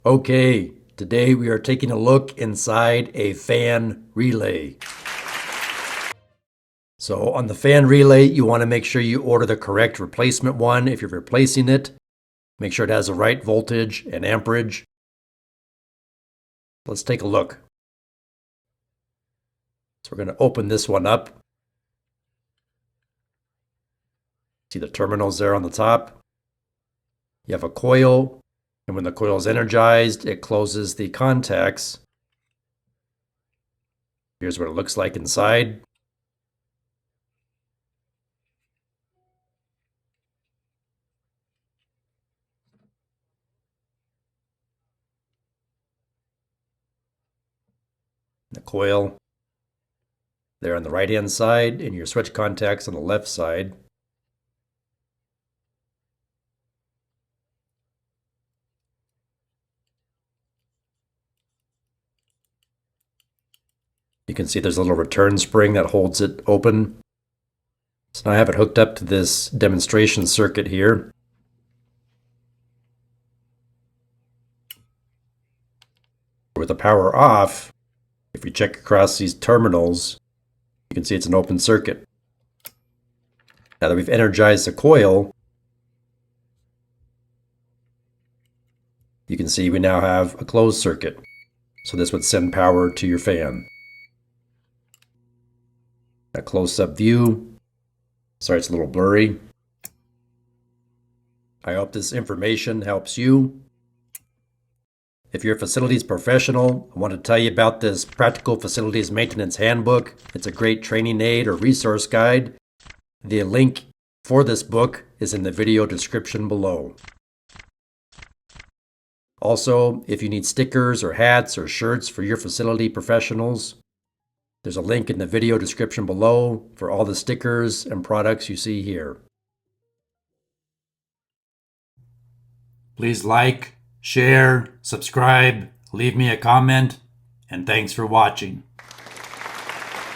Okay, today we are taking a look inside a fan relay. So on the fan relay, you want to make sure you order the correct replacement one if you're replacing it. Make sure it has the right voltage and amperage. Let's take a look. So we're going to open this one up. See the terminals there on the top. You have a coil, and when the coil is energized, it closes the contacts. Here's what it looks like inside. The coil there on the right-hand side, and your switch contacts on the left side. You can see there's a little return spring that holds it open. So now I have it hooked up to this demonstration circuit here. With the power off, if we check across these terminals, you can see it's an open circuit. Now that we've energized the coil, you can see we now have a closed circuit. So this would send power to your fan. A close-up view. Sorry, it's a little blurry. I hope this information helps you. If you're a facilities professional, I want to tell you about this Practical Facilities Maintenance Handbook. It's a great training aid or resource guide. The link for this book is in the video description below. Also, if you need stickers or hats or shirts for your facility professionals, there's a link in the video description below for all the stickers and products you see here. Please like, share, subscribe, leave me a comment, and thanks for watching.